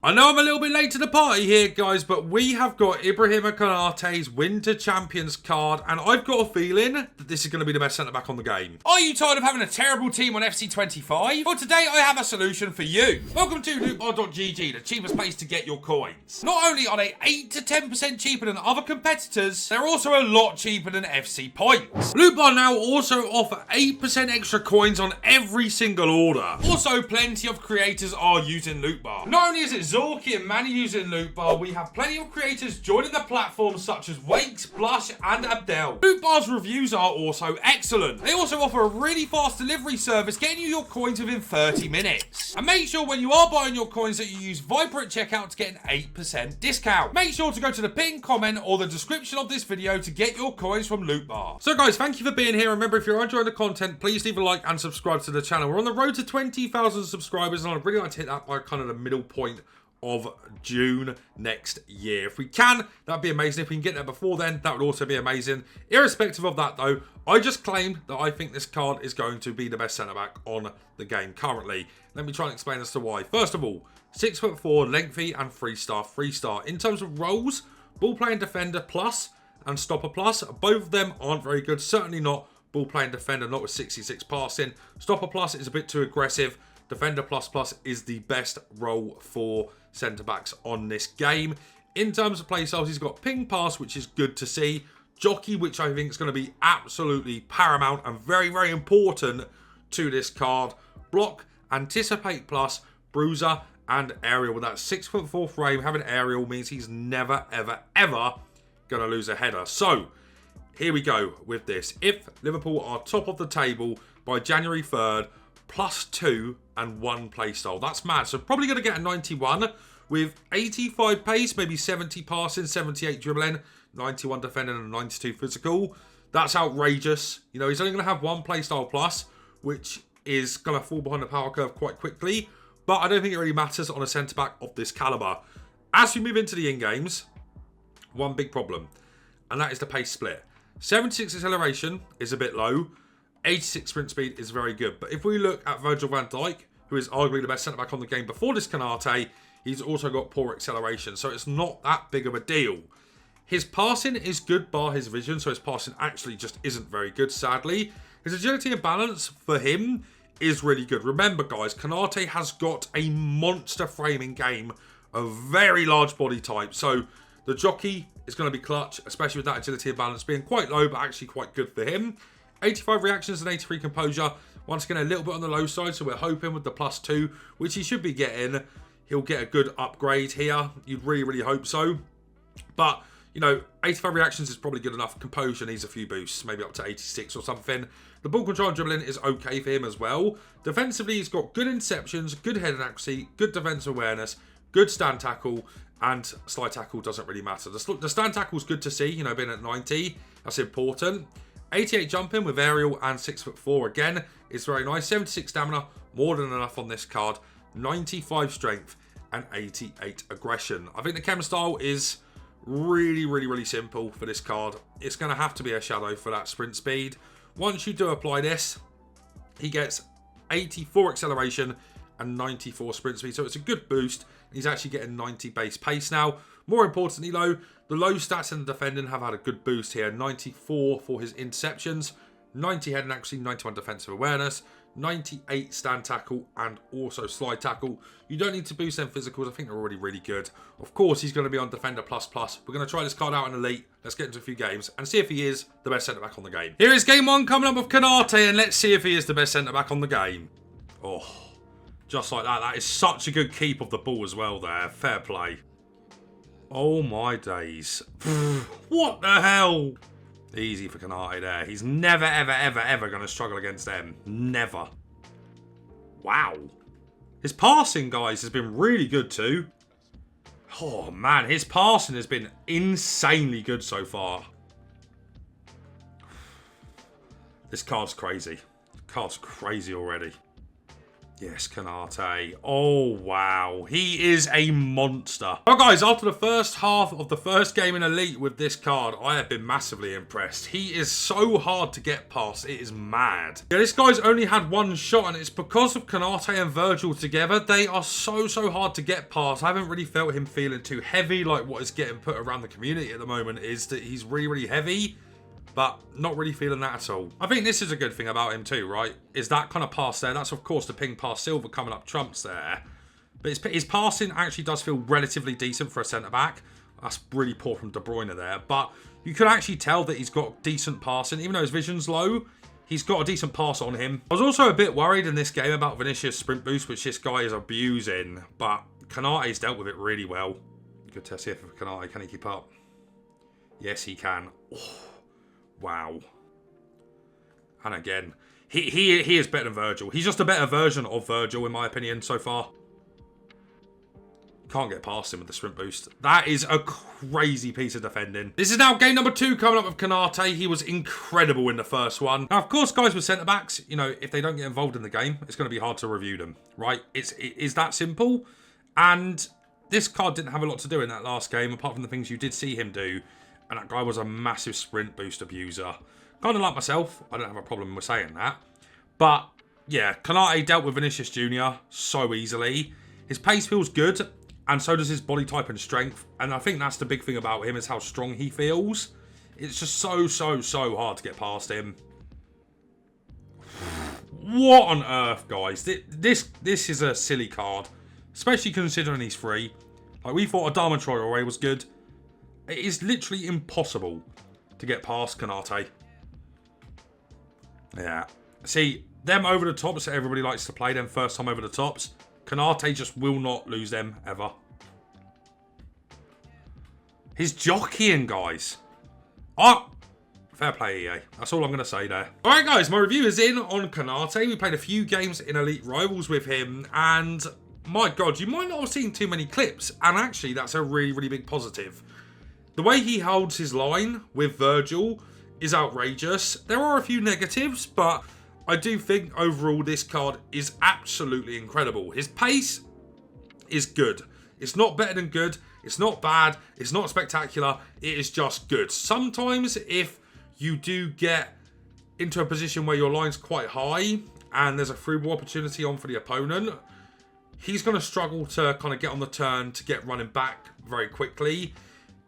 I know I'm a little bit late to the party here, guys, but we have got Ibrahima Konate's Winter Champions card, and I've got a feeling that this is going to be the best centre-back on the game. Are you tired of having a terrible team on FC25? Well, today I have a solution for you. Welcome to lootbar.gg, the cheapest place to get your coins. Not only are they 8 to 10% cheaper than other competitors, they're also a lot cheaper than FC points. Lootbar now also offer 8% extra coins on every single order. Also, plenty of creators are using Lootbar. Not only is it Zorky and Manny using Lootbar, we have plenty of creators joining the platform such as Wakes, Blush and Abdel. Lootbar's reviews are also excellent. They also offer a really fast delivery service, getting you your coins within 30 minutes. And make sure when you are buying your coins that you use Viper at checkout to get an 8% discount. Make sure to go to the pinned comment or the description of this video to get your coins from Lootbar. So guys, thank you for being here. Remember, if you're enjoying the content, please leave a like and subscribe to the channel. We're on the road to 20,000 subscribers and I'd really like to hit that by kind of the middle point of June next year. If we can, that'd be amazing. If we can get there before then, that would also be amazing. Irrespective of that though, I just claimed that I think this card is going to be the best centre-back on the game currently. Let me try and explain as to why. First of all, 6'4", lengthy and 3-star. In terms of roles, ball playing defender plus and stopper plus, both of them aren't very good. Certainly not ball playing defender, not with 66 passing. Stopper plus is a bit too aggressive. Defender plus is the best role for centre-backs on this game. In terms of play styles, he's got ping pass, which is good to see. Jockey, which I think is going to be absolutely paramount and very, very important to this card. Block, anticipate plus, bruiser, and aerial. With that 6'4" frame, having aerial means he's never, ever, ever going to lose a header. So, here we go with this. If Liverpool are top of the table by January 3rd, +2 and 1 playstyle. That's mad. So probably going to get a 91 with 85 pace, maybe 70 passing, 78 dribbling, 91 defending and 92 physical. That's outrageous. You know, he's only going to have 1 playstyle plus, which is going to fall behind the power curve quite quickly. But I don't think it really matters on a centre-back of this calibre. As we move into the in-games, one big problem, and that is the pace split. 76 acceleration is a bit low. 86 sprint speed is very good. But if we look at Virgil van Dijk, who is arguably the best centre-back on the game before this Konate, he's also got poor acceleration. So it's not that big of a deal. His passing is good bar his vision. So his passing actually just isn't very good, sadly. His agility and balance for him is really good. Remember, guys, Konate has got a monster framing game, a very large body type. So the jockey is going to be clutch, especially with that agility and balance being quite low, but actually quite good for him. 85 reactions and 83 composure. Once again, a little bit on the low side, so we're hoping with the +2, which he should be getting, he'll get a good upgrade here. You'd really, really hope so. But, you know, 85 reactions is probably good enough. Composure needs a few boosts, maybe up to 86 or something. The ball control and dribbling is okay for him as well. Defensively, he's got good interceptions, good head accuracy, good defense awareness, good stand tackle, and slide tackle doesn't really matter. The stand tackle is good to see, you know, being at 90. That's important. 88 jumping with aerial and 6'4" again is very nice. 76 stamina, more than enough on this card. 95 strength and 88 aggression. I think the chem style is really, really, really simple for this card. It's going to have to be a shadow for that sprint speed. Once you do apply this, he gets 84 acceleration and 94 sprint speed. So it's a good boost. He's actually getting 90 base pace now. More importantly, though, the low stats in the defending have had a good boost here. 94 for his interceptions, 90 heading accuracy, 91 defensive awareness, 98 stand tackle, and also slide tackle. You don't need to boost them physicals. I think they're already really good. Of course, he's going to be on Defender++. We're going to try this card out in Elite. Let's get into a few games and see if he is the best centre-back on the game. Here is game 1 coming up with Konate, and let's see if he is the best centre-back on the game. Oh, just like that. That is such a good keep of the ball as well there. Fair play. Oh my days. What the hell? Easy for Konate there. He's never, ever, ever, ever going to struggle against them. Never. Wow. His passing, guys, has been really good too. Oh man, his passing has been insanely good so far. This card's crazy. This card's crazy already. Yes, Konate. Oh, wow. He is a monster. Well, guys, after the first half of the first game in Elite with this card, I have been massively impressed. He is so hard to get past. It is mad. Yeah, this guy's only had one shot, and it's because of Konate and Virgil together. They are so hard to get past. I haven't really felt him feeling too heavy. Like, what is getting put around the community at the moment is that he's really heavy. But not really feeling that at all. I think this is a good thing about him too, right? Is that kind of pass there. That's, of course, the ping past Silva coming up trumps there. But his passing actually does feel relatively decent for a centre-back. That's really poor from De Bruyne there. But you can actually tell that he's got decent passing. Even though his vision's low, he's got a decent pass on him. I was also a bit worried in this game about Vinicius' sprint boost, which this guy is abusing. But Konate's dealt with it really well. Good test here for Konate. Can he keep up? Yes, he can. Oh. Wow. And again, he is better than Virgil. He's just a better version of Virgil, in my opinion, so far. Can't get past him with the sprint boost. That is a crazy piece of defending. This is now game number 2 coming up with Konate. He was incredible in the first one. Now, of course, guys with centre-backs, you know, if they don't get involved in the game, it's going to be hard to review them, right? It is that simple. And this card didn't have a lot to do in that last game, apart from the things you did see him do. And that guy was a massive sprint boost abuser. Kind of like myself. I don't have a problem with saying that. But, yeah, Konate dealt with Vinicius Jr. so easily. His pace feels good. And so does his body type and strength. And I think that's the big thing about him is how strong he feels. It's just so hard to get past him. What on earth, guys? This is a silly card. Especially considering he's free. Like, we thought Adama Traore was good. It is literally impossible to get past Konate. Yeah. See, them over the tops that everybody likes to play, them first time over the tops. Konate just will not lose them, ever. His jockeying, guys. Oh, fair play, EA. That's all I'm going to say there. All right, guys, my review is in on Konate. We played a few games in Elite Rivals with him, and my God, you might not have seen too many clips, and actually, that's a really big positive. The way he holds his line with Virgil is outrageous. There are a few negatives, but I do think overall this card is absolutely incredible. His pace is good. It's not better than good. It's not bad. It's not spectacular. It is just good. Sometimes if you do get into a position where your line's quite high and there's a through ball opportunity on for the opponent, he's going to struggle to kind of get on the turn to get running back very quickly.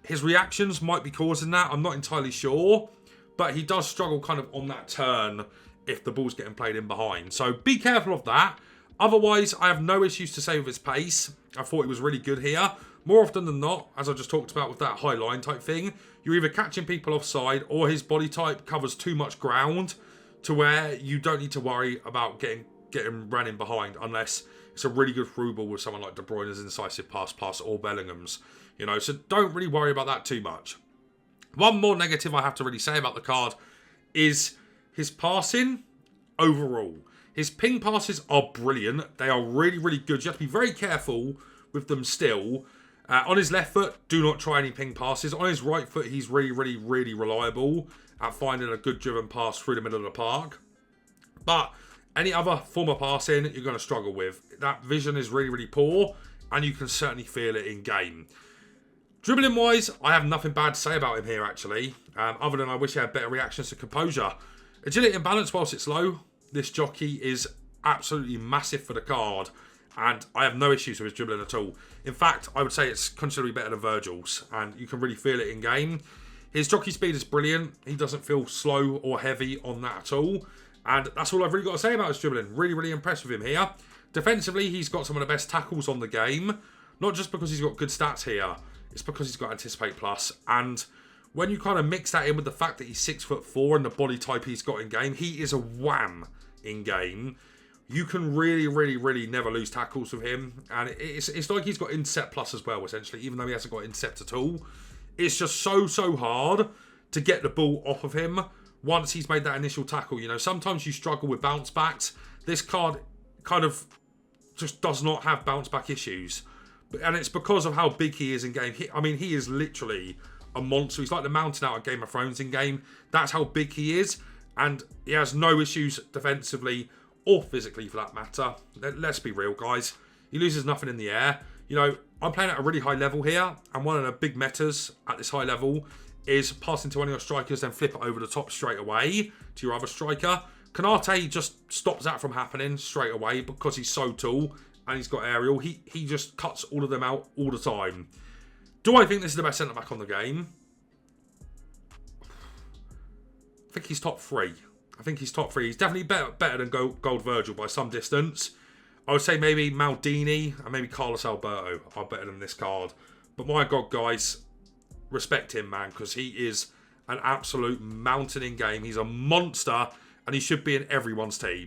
His reactions might be causing that. I'm not entirely sure. But he does struggle kind of on that turn if the ball's getting played in behind. So be careful of that. Otherwise, I have no issues to say with his pace. I thought he was really good here. More often than not, as I just talked about with that high line type thing, you're either catching people offside or his body type covers too much ground to where you don't need to worry about getting ran in behind unless it's a really good through ball with someone like De Bruyne's incisive pass or Bellingham's. You know, so don't really worry about that too much. One more negative I have to really say about the card is his passing overall. His ping passes are brilliant. They are really good. You have to be very careful with them still. On his left foot, do not try any ping passes. On his right foot, he's really reliable at finding a good driven pass through the middle of the park. But any other form of passing, you're going to struggle with. That vision is really poor, and you can certainly feel it in game. Dribbling wise, I have nothing bad to say about him here actually, other than I wish he had better reactions to composure. Agility and balance whilst it's low, this jockey is absolutely massive for the card, and I have no issues with his dribbling at all. In fact, I would say it's considerably better than Virgil's, and you can really feel it in game. His jockey speed is brilliant. He doesn't feel slow or heavy on that at all, and that's all I've really got to say about his dribbling. Really impressed with him here. Defensively, he's got some of the best tackles on the game, not just because he's got good stats here. It's because he's got Anticipate Plus, and when you kind of mix that in with the fact that he's 6'4" and the body type he's got in game, he is a wham in game. You can really never lose tackles with him, and it's like he's got Intercept Plus as well, essentially, even though he hasn't got Intercept at all. It's just so hard to get the ball off of him once he's made that initial tackle. You know, sometimes you struggle with bounce backs. This card kind of just does not have bounce back issues. And it's because of how big he is in game. He is literally a monster. He's like the mountain out of Game of Thrones in game. That's how big he is. And he has no issues defensively or physically for that matter. Let's be real, guys. He loses nothing in the air. You know, I'm playing at a really high level here, and one of the big metas at this high level is passing to one of your strikers, then flip it over the top straight away to your other striker. Konate just stops that from happening straight away because he's so tall and he's got aerial. He just cuts all of them out all the time. Do I think this is the best centre-back on the game? I think he's top 3. I think he's top 3. He's definitely better than Gold Virgil by some distance. I would say maybe Maldini and maybe Carlos Alberto are better than this card. But my God, guys, respect him, man, because he is an absolute mountain in game. He's a monster, and he should be in everyone's team.